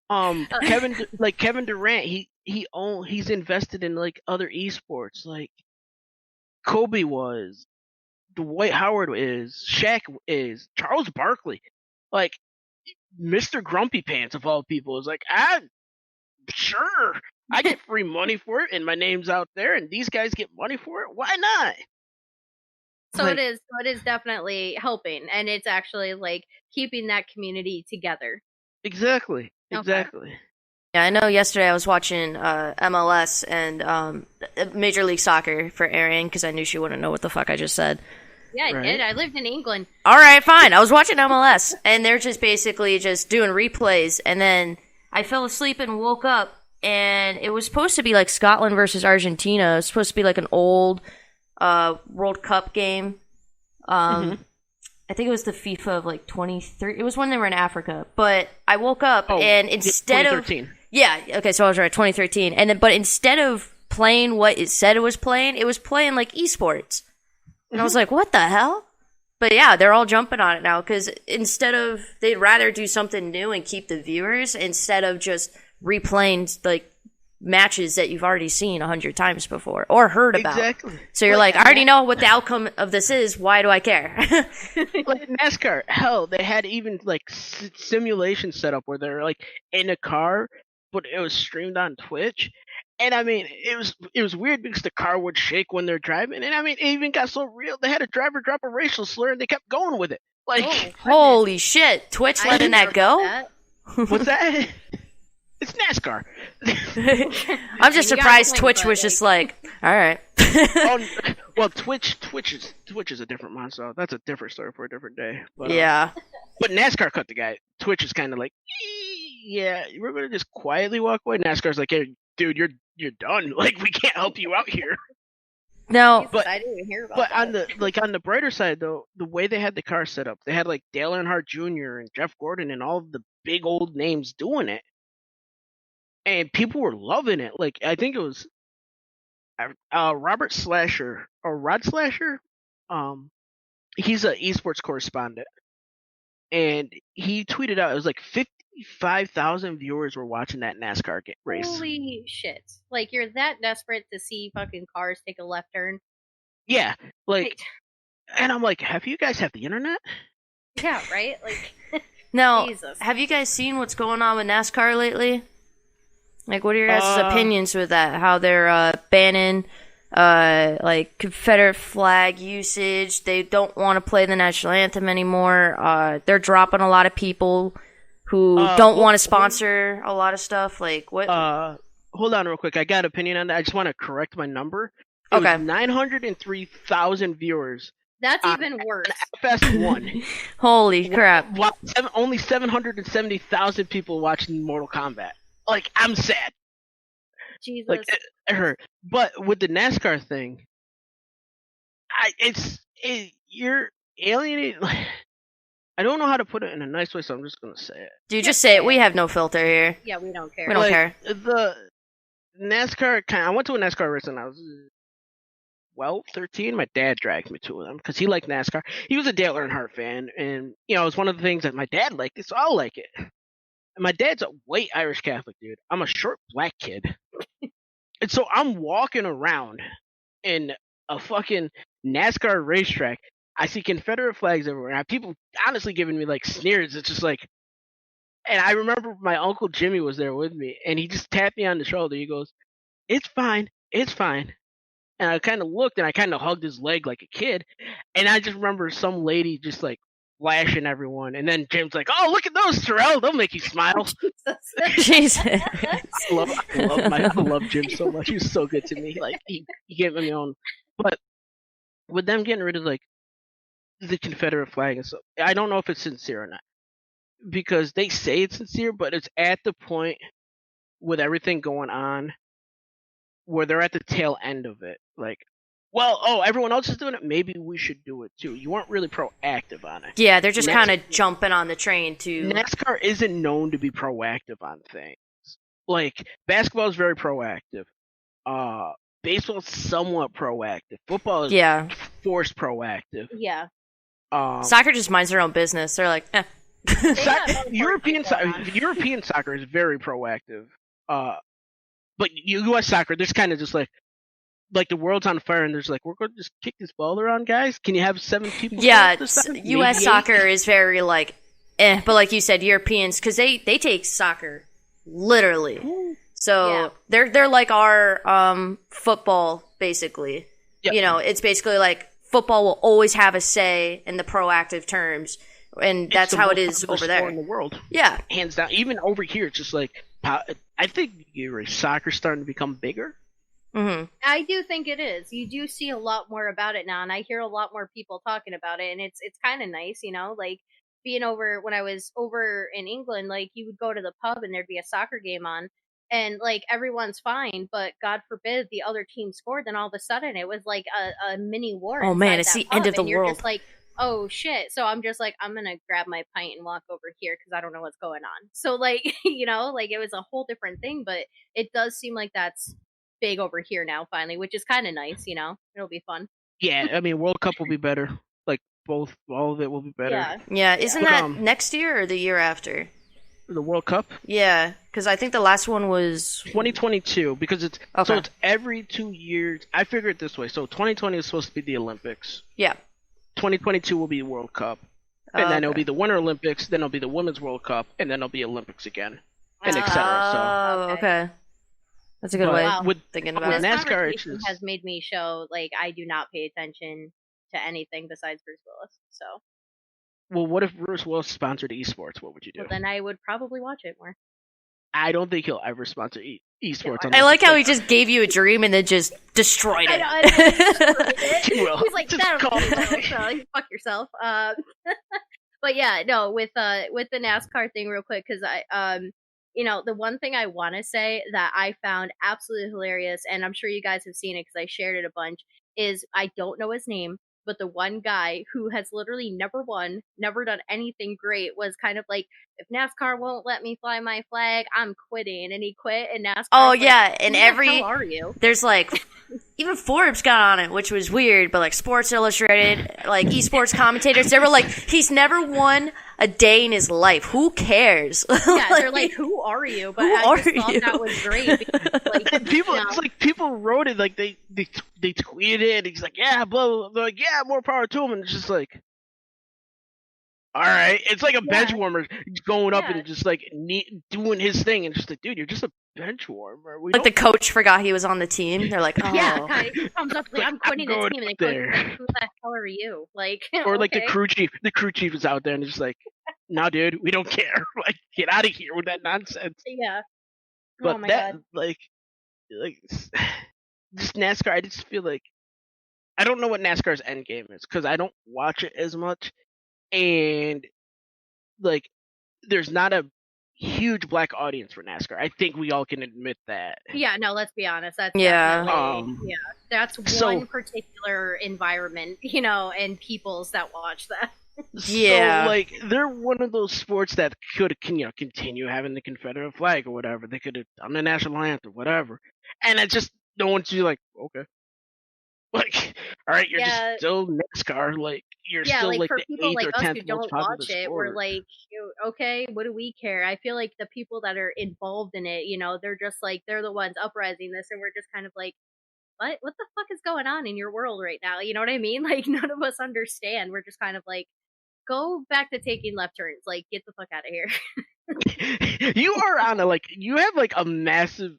Kevin Durant, he's invested in like other esports, like Kobe was, Dwight Howard is, Shaq is, Charles Barkley, like Mr. Grumpy Pants of all people is like, sure, I get free money for it, and my name's out there, and these guys get money for it. Why not? So it is definitely helping, and it's actually like keeping that community together. Exactly. Yeah, I know yesterday I was watching MLS and Major League Soccer for Erin because I knew she wouldn't know what the fuck I just said. Yeah, I did. I lived in England. All right, fine. I was watching MLS, and they're just basically just doing replays, and then I fell asleep and woke up, and it was supposed to be like Scotland versus Argentina. It was supposed to be like an old World Cup game. I think it was the FIFA of like 2013. It was when they were in Africa. But I woke up, and instead 2013. of... Yeah, okay, so I was right, 2013. But instead of playing what it said it was playing like eSports. And I was like, what the hell? But yeah, they're all jumping on it now because they'd rather do something new and keep the viewers instead of just replaying like matches that you've already seen 100 times before or heard about. Exactly. So you're like, I already know what the outcome of this is. Why do I care? Like NASCAR, hell, they had even like simulation set up where they're like in a car, but it was streamed on Twitch. And I mean, it was weird because the car would shake when they're driving. And I mean, it even got so real. They had a driver drop a racial slur and they kept going with it. Like, holy shit. Twitch letting that go? What's that? It's NASCAR. I'm just surprised Twitch was just like, all right. Well, Twitch is a different monster. That's a different story for a different day. But, yeah. But NASCAR cut the guy. Twitch is kind of like, yeah, we're gonna just quietly walk away. NASCAR's like, hey, dude, you're done. Like, we can't help you out here. No, but I didn't even hear about but that. on the brighter side though, the way they had the car set up, they had like Dale Earnhardt Jr. and Jeff Gordon and all of the big old names doing it, and people were loving it. Like I think it was Robert Slasher or Rod Slasher. He's an eSports correspondent, and he tweeted out it was like 55,000 viewers were watching that NASCAR race. Holy shit! Like you're that desperate to see fucking cars take a left turn. Yeah, like, right. And I'm like, have you guys have the internet? Yeah, right. Like, now, Jesus. Have you guys seen what's going on with NASCAR lately? Like, what are your guys' opinions with that? How they're banning like Confederate flag usage. They don't want to play the national anthem anymore. They're dropping a lot of people who don't want to sponsor a lot of stuff. Like what? Hold on real quick. I got an opinion on that. I just want to correct my number. It was 903,000 viewers. That's even worse. FS1. Holy crap. Only 770,000 people watching Mortal Kombat. Like, I'm sad. Jesus. Like, it hurt. But with the NASCAR thing, you're alienating. I don't know how to put it in a nice way, so I'm just going to say it. Dude, just say it. We have no filter here. Yeah, we don't care. We don't care. The NASCAR, I went to a NASCAR race when I was 12, 13. My dad dragged me to them because he liked NASCAR. He was a Dale Earnhardt fan, and, you know, it was one of the things that my dad liked, so I'll like it. And my dad's a white Irish Catholic dude. I'm a short black kid. And so I'm walking around in a fucking NASCAR racetrack. I see Confederate flags everywhere. And people honestly giving me like sneers. It's just like, and I remember my Uncle Jimmy was there with me, and he just tapped me on the shoulder. He goes, "It's fine. It's fine." And I kind of looked, and I kind of hugged his leg like a kid. And I just remember some lady just like flashing everyone, and then Jim's like, "Oh, look at those, Terrell! They'll make you smile." Jesus. I love Jim so much. He was so good to me. Like he gave me own. But with them getting rid of like the Confederate flag and stuff, I don't know if it's sincere or not, because they say it's sincere, but it's at the point with everything going on where they're at the tail end of it. Like, well, everyone else is doing it. Maybe we should do it too. You weren't really proactive on it. Yeah, they're just kind of jumping on the train too. NASCAR isn't known to be proactive on things. Like basketball is very proactive. Baseball is somewhat proactive. Football is forced proactive. Yeah. Soccer just minds their own business. They're like, eh. European soccer is very proactive. But U.S. soccer, there's kind of just like the world's on fire, and there's like, we're going to just kick this ball around, guys. Can you have 7 people? Yeah, U.S. soccer is very like, but like you said, Europeans, because they take soccer literally. So they're like our football, basically. Yep. You know, it's basically like football will always have a say in the proactive terms, and that's how it is over there in the world. Yeah, hands down. Even over here, it's just like I think soccer's starting to become bigger. Mm-hmm. I do think it is. You do see a lot more about it now, and I hear a lot more people talking about it, and it's kind of nice, you know, like being over when I was over in England, like you would go to the pub and there'd be a soccer game on, and like everyone's fine, but God forbid the other team scored, then all of a sudden it was like a mini war. Oh man, it's the end of the world. Just like, oh shit. So I'm just like, I'm gonna grab my pint and walk over here because I don't know what's going on. So like, you know, like it was a whole different thing, but it does seem like that's big over here now finally, which is kind of nice, you know. It'll be fun. Yeah, I mean, World Cup will be better. Like all of it will be better. Yeah. Isn't that next year or the year after? The World Cup? Yeah, because I think the last one was 2022. Because it's so it's every 2 years. I figure it this way. So 2020 is supposed to be the Olympics. Yeah. 2022 will be the World Cup, and then it'll be the Winter Olympics. Then it'll be the Women's World Cup, and then it'll be Olympics again, and etc. So okay. That's a good way with thinking about it. This conversation has made me show like I do not pay attention to anything besides Bruce Willis. So. Well, what if Bruce Willis sponsored eSports? What would you do? Well, then I would probably watch it more. I don't think he'll ever sponsor eSports. I like how he just gave you a dream and then just destroyed it. I destroyed it. He's like, fuck yourself. But yeah, no, with the NASCAR thing, real quick, because the one thing I want to say that I found absolutely hilarious, and I'm sure you guys have seen it because I shared it a bunch, is I don't know his name, but the one guy who has literally never won, never done anything great, was kind of like, if NASCAR won't let me fly my flag, I'm quitting, and he quit. And NASCAR. Oh yeah, and who the hell are you? There's like. Even Forbes got on it, which was weird, but like Sports Illustrated, like eSports commentators, they were like, he's never won a day in his life. Who cares? Yeah, they're like, who are you? But I just thought that was great. Because, like, people, it's like people wrote it, like they tweeted it, and he's like, yeah, blah, blah, blah. They're like, yeah, more power to him, and it's just like, all right, it's like a bench warmer going up and just like doing his thing, and just like, dude, you're just a bench warmer. Like the coach forgot he was on the team. They're like, oh, yeah, he comes up like, I'm quitting the team, and the coach is like, who the hell are you? Like, or like the crew chief is out there and just like, nah, dude, we don't care. Like, get out of here with that nonsense. Yeah. But oh my God. like just NASCAR, I just feel like I don't know what NASCAR's end game is because I don't watch it as much. And like, there's not a huge black audience for NASCAR. I think we all can admit that. Yeah, no, let's be honest. That's that's one particular environment, and peoples that watch that. Yeah, so, like, they're one of those sports that could continue having the Confederate flag or whatever. They could have done the national anthem, whatever. And it's just no one's like, okay. Like, all right, you're just still NASCAR. Like, you're still like for the people 8th like or us 10th who don't most popular watch it, sport. we're like, okay, what do we care? I feel like the people that are involved in it, they're just like, they're the ones uprising this, and we're just kind of like, what the fuck is going on in your world right now? You know what I mean? Like, none of us understand. We're just kind of like, go back to taking left turns. Like, get the fuck out of here. You are on you have like a massive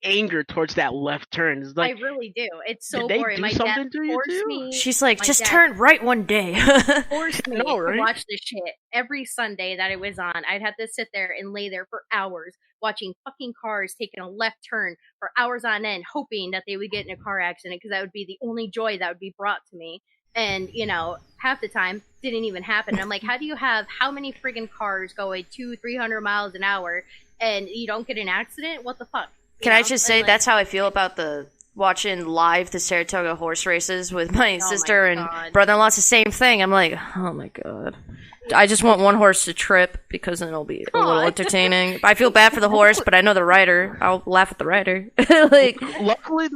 anger towards that left turn. It's like, I really do. It's so did they boring. do My something dad to you forced too? me. She's like, just turn right one day. Forced me to watch this shit every Sunday that it was on. I'd have to sit there and lay there for hours watching fucking cars taking a left turn for hours on end, hoping that they would get in a car accident because that would be the only joy that would be brought to me. And, half the time didn't even happen. And I'm like, how do you have how many friggin' cars going 200-300 miles an hour and you don't get an accident? What the fuck? Can I just say that's how I feel about watching live the Saratoga horse races with my sister and brother-in-law. It's the same thing. I'm like, oh my God. I just want one horse to trip because then it'll be a little entertaining. I feel bad for the horse, but I know the rider. I'll laugh at the rider. Luckily,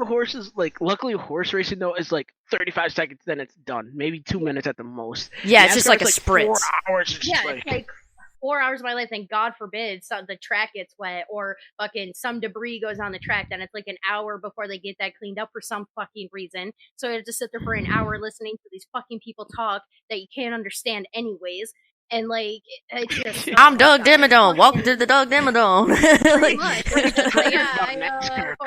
horse racing though is like 35 seconds, then it's done. Maybe 2 minutes at the most. Yeah, it's just like a sprint. 4 hours. It's like 4 hours of my life, and God forbid the track gets wet or fucking some debris goes on the track. Then it's like an hour before they get that cleaned up for some fucking reason. So I have to sit there for an hour listening to these fucking people talk that you can't understand anyways. And like, it's just I'm Doug Dimmadome. Welcome to the Doug Dimmadome.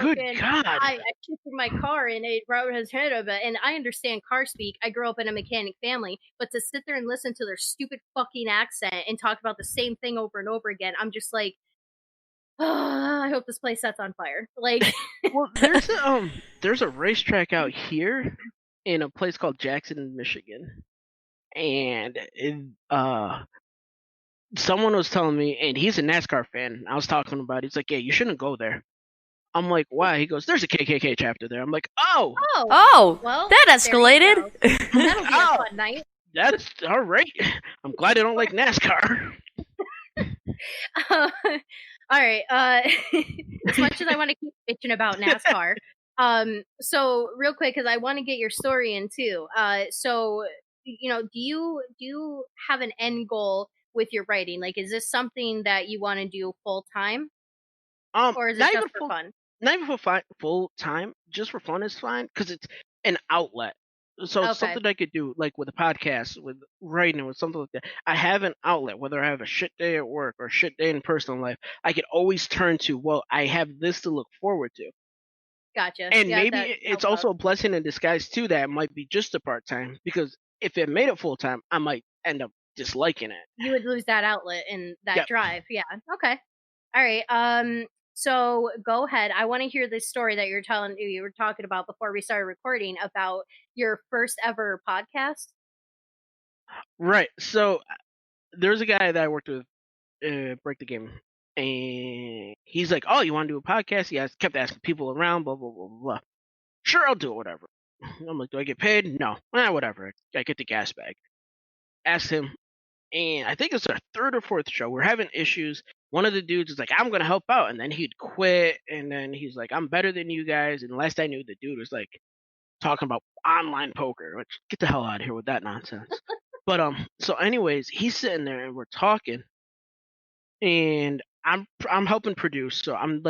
Good God! I shifted my car and it rode his head a bit. And I understand car speak. I grew up in a mechanic family, but to sit there and listen to their stupid fucking accent and talk about the same thing over and over again, I'm just like, I hope this place sets on fire. Like, well, there's a racetrack out here in a place called Jackson, Michigan. And someone was telling me, and he's a NASCAR fan. I was talking about it. He's like, yeah, you shouldn't go there. I'm like, why? He goes, there's a KKK chapter there. I'm like, oh, well, that escalated. That'll be a fun night. That's all right. I'm glad I don't like NASCAR. All right. As much as I want to keep bitching about NASCAR, so real quick, because I want to get your story in too. So, do you have an end goal with your writing? Like, is this something that you want to do full time, or is it just for fun? Not even for full time, just for fun is fine because it's an outlet. So it's something I could do, like with a podcast, with writing, with something like that. I have an outlet, whether I have a shit day at work or a shit day in personal life. I could always turn to, well, I have this to look forward to. Gotcha. And maybe it's also a blessing in disguise too that it might be just a part time, because if it made it full time, I might end up disliking it. You would lose that outlet and that drive. Yeah. Okay. All right. So go ahead. I want to hear this story that you were talking about before we started recording about your first ever podcast. Right. So there's a guy that I worked with, Break the Game, and he's like, "Oh, you want to do a podcast?" He kept asking people around, blah blah blah blah. Sure, I'll do it, whatever. I'm like, "Do I get paid?" No. Whatever. I get the gas bag. Asked him, and I think it's our third or fourth show. We're having issues. One of the dudes is like, "I'm gonna help out," and then he'd quit, and then he's like, "I'm better than you guys." And last I knew, the dude was like talking about online poker. Which, get the hell out of here with that nonsense. But so anyways, he's sitting there and we're talking, and I'm helping produce, so I'm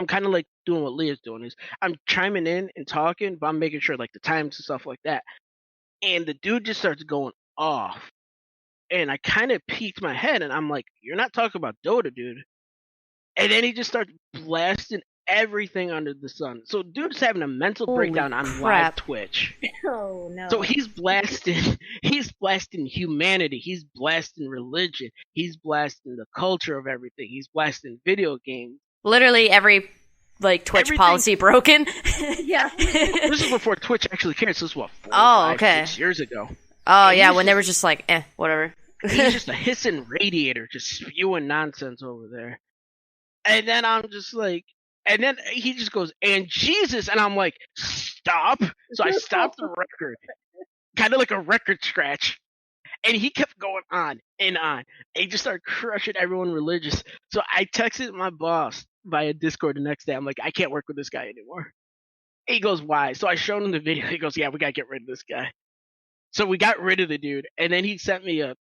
kind of like doing what Leah's doing, is I'm chiming in and talking, but I'm making sure like the times and stuff like that. And the dude just starts going off, and I kind of peeked my head, and I'm like, "You're not talking about Dota, dude." And then he just starts blasting everything under the sun. So dude's having a mental breakdown on live Twitch. Oh no. So he's blasting humanity, he's blasting religion, he's blasting the culture of everything, he's blasting video games. Literally every like Twitch policy broken. Yeah. This is before Twitch actually cared. So this was what, 6 years ago. Oh yeah, when they were just like, whatever. He's just a hissing radiator, just spewing nonsense over there. And then I'm just like, and then he just goes, "And Jesus," and I'm like, "Stop!" So I stopped the record, kind of like a record scratch, and he kept going on and on. And he just started crushing everyone religious. So I texted my boss via Discord the next day. I'm like, "I can't work with this guy anymore." He goes, "Why?" So I showed him the video. He goes, "Yeah, we gotta get rid of this guy." So we got rid of the dude, and then he sent me a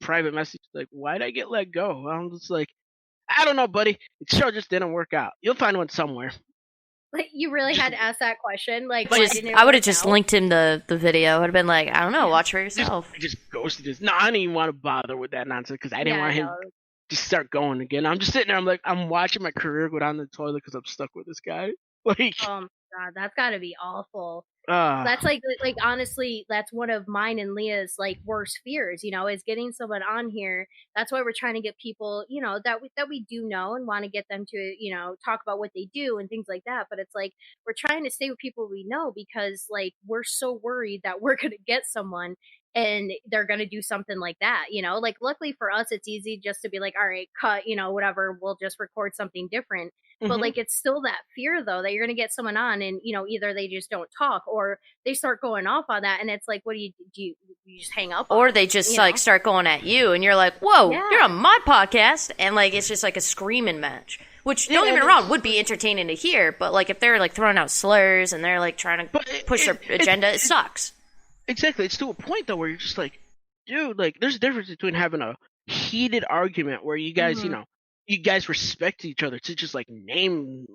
private message like, "Why'd I get let go?" I'm just like, "I don't know, buddy. The show just didn't work out. You'll find one somewhere." Like, you really had to ask that question? Like, I would have just linked him the video. I would have been like, I don't know, watch for yourself. I just ghosted his. No, I didn't even want to bother with that nonsense because I didn't want him to start going again. I'm just sitting there. I'm like, I'm watching my career go down the toilet because I'm stuck with this guy. Like, oh my god, that's got to be awful. That's like honestly, that's one of mine and Leah's like worst fears, is getting someone on here. That's why we're trying to get people, that we do know and want to get them to, talk about what they do and things like that. But it's like we're trying to stay with people we know because like we're so worried that we're gonna get someone and they're gonna do something like that, Like luckily for us, it's easy just to be like, all right, cut, whatever, we'll just record something different. But like it's still that fear though that you're gonna get someone on and either they just don't talk or they start going off on that and it's like, what do you just hang up or they just like start going at you and you're like, whoa, you're on my podcast, and like it's just like a screaming match, which don't get me wrong, would be entertaining to hear, but like if they're like throwing out slurs and they're like trying to push their agenda, it sucks. Exactly. It's to a point though where you're just like, dude, like there's a difference between having a heated argument where you guys you guys respect each other to just like name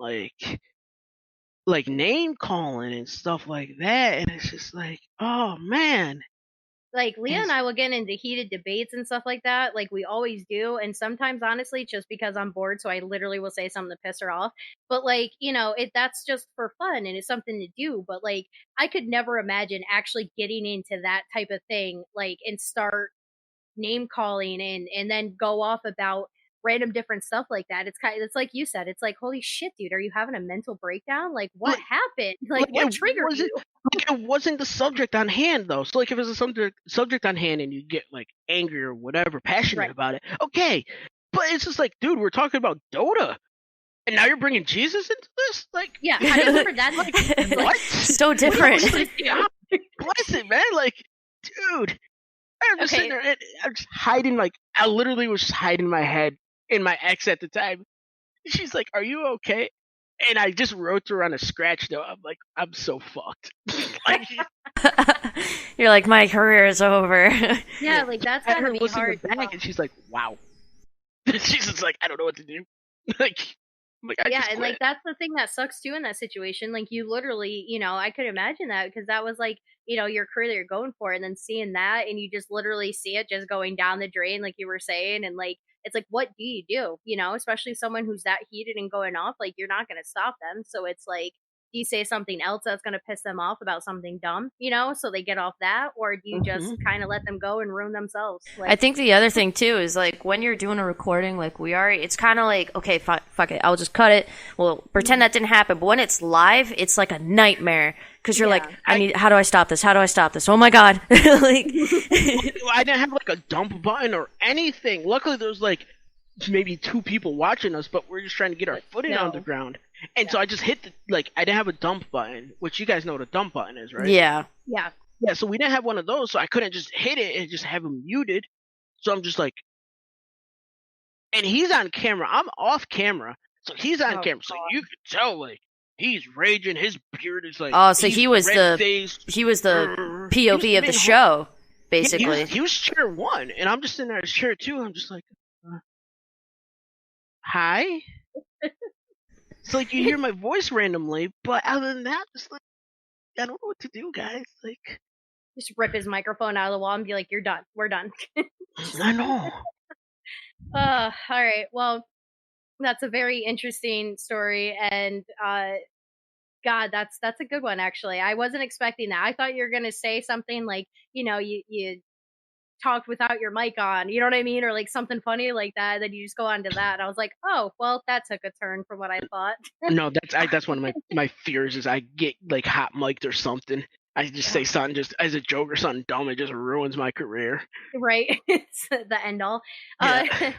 name calling and stuff like that, and it's just like, oh man. Like Leah and I will get into heated debates and stuff like that, like we always do, and sometimes honestly just because I'm bored, so I literally will say something to piss her off. But like, that's just for fun and it's something to do. But like I could never imagine actually getting into that type of thing, like and start name calling and then go off about random different stuff like that. It's like you said, it's like, holy shit, dude, are you having a mental breakdown? Like what happened? Like what triggered you? It wasn't the subject on hand though. So like if it's a subject on hand and you get like angry or whatever, passionate about it, okay. But it's just like, dude, we're talking about Dota. And now you're bringing Jesus into this? Like, yeah, I remember that. Like, what? So different. Bless it, man. Like, dude. I'm just sitting there and I'm just hiding, like, I literally was just hiding my head in my ex at the time. She's like, "Are you okay?" And I just wrote to her on a scratch note. I'm like, I'm so fucked. Like, you're like, my career is over. Yeah, like that's gotta be hard. Back, and she's like, "Wow." She's just like, "I don't know what to do." Like, yeah, and like that's the thing that sucks too in that situation. Like you literally, I could imagine that because that was like, your career that you're going for, and then seeing that, and you just literally see it just going down the drain, like you were saying, and like it's like, what do you do? Especially someone who's that heated and going off, like you're not gonna stop them. So it's like, do you say something else that's going to piss them off about something dumb, you know, so they get off that? Or do you just kind of let them go and ruin themselves? Like, I think the other thing, too, is, like, when you're doing a recording like we are, it's kind of like, okay, fuck it, I'll just cut it. Well, pretend that didn't happen. But when it's live, it's like a nightmare. Because you're like, how do I stop this? How do I stop this? Oh, my God. Like, I didn't have, like, a dump button or anything. Luckily, there was, like, maybe 2 people watching us, but we're just trying to get our footing on the ground. And so I just hit I didn't have a dump button, which you guys know what a dump button is, right? Yeah. Yeah. Yeah, so we didn't have one of those, so I couldn't just hit it and just have him muted. So I'm just like, and he's on camera. I'm off camera, so he's on camera. So you could tell, like, he's raging. His beard is like, oh, so he was the POV of the show, basically. He was chair 1, and I'm just sitting there as chair 2. I'm just like, hi. So like you hear my voice randomly, but other than that, just like I don't know what to do, guys. Like, just rip his microphone out of the wall and be like, "You're done. We're done." I know. All right. Well, that's a very interesting story, and God, that's a good one. Actually, I wasn't expecting that. I thought you were gonna say something like, you know, you talked without your mic on, you know what I mean, or like something funny like that. Then you just go on to that. I was like, oh, well, that took a turn from what I thought. No, that's one of my fears is I get like hot mic'd or something. I just say something just as a joke or something dumb. It just ruins my career. Right, it's the end all. Yeah.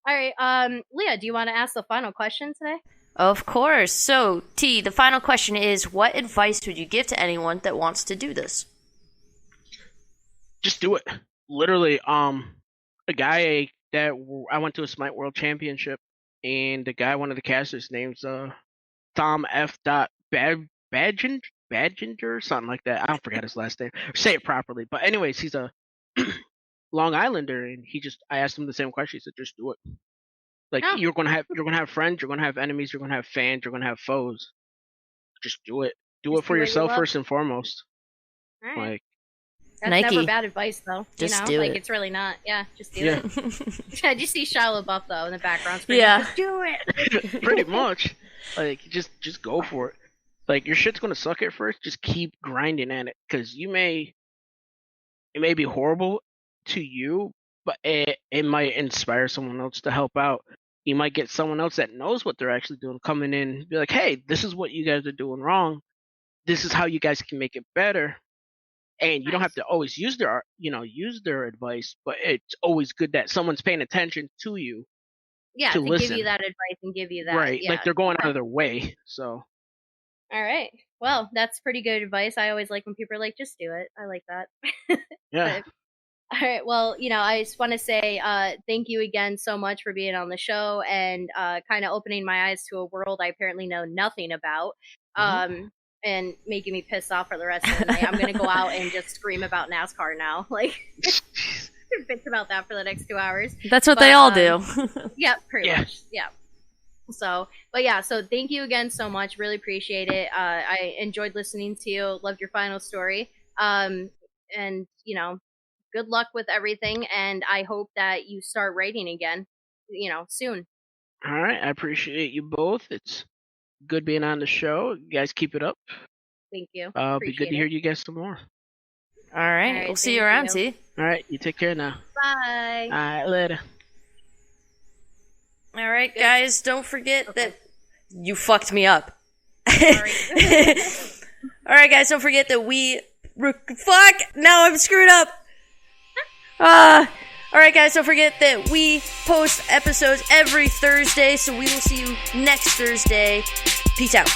All right, Leah, do you want to ask the final question today? Of course. So, T, the final question is: what advice would you give to anyone that wants to do this? Just do it. Literally, a guy that I went to a Smite World Championship, and the guy, one of the casters, name's Tom F. Badginger, something like that. I don't forget his last name. Say it properly. But anyways, he's a Long Islander, and I asked him the same question. He said, "Just do it. Like you're gonna have friends, you're gonna have enemies, you're gonna have fans, you're gonna have foes. Just do it. Do it for yourself first and foremost." All right. Like. That's Nike. never bad advice, though. Just do it. It's really not. Yeah, just do it. Did you see Shia LaBeouf, though, in the background? Yeah. Just do it. Pretty much. Like, just go for it. Like, your shit's gonna suck at first. Just keep grinding at it, because it may be horrible to you, but it might inspire someone else to help out. You might get someone else that knows what they're actually doing coming in, be like, hey, this is what you guys are doing wrong. This is how you guys can make it better. And you don't have to always use their advice, but it's always good that someone's paying attention to you. Yeah, to listen. Give you that advice and give you that. Right, yeah. like they're going out of their way. So. All right. Well, that's pretty good advice. I always like when people are like, just do it. I like that. Yeah. All right. Well, I just want to say thank you again so much for being on the show and kind of opening my eyes to a world I apparently know nothing about. And making me pissed off for the rest of the night. I'm going to go out and just scream about NASCAR now. Like, bitch about that for the next 2 hours. That's what they all do. Yeah, pretty much. Yeah. So thank you again so much. Really appreciate it. I enjoyed listening to you. Loved your final story. And, good luck with everything. And I hope that you start writing again, soon. All right. I appreciate you both. It's good being on the show. You guys keep it up. Thank you. Be good to hear you guys some more. All right. We'll see you around, T. All right. You take care now. Bye. All right. Later. All right, guys. Don't forget that you fucked me up. Sorry. All right, guys. Don't forget that fuck. Now I'm screwed up. All right, guys. Don't forget that we post episodes every Thursday, so we will see you next Thursday. Peace out.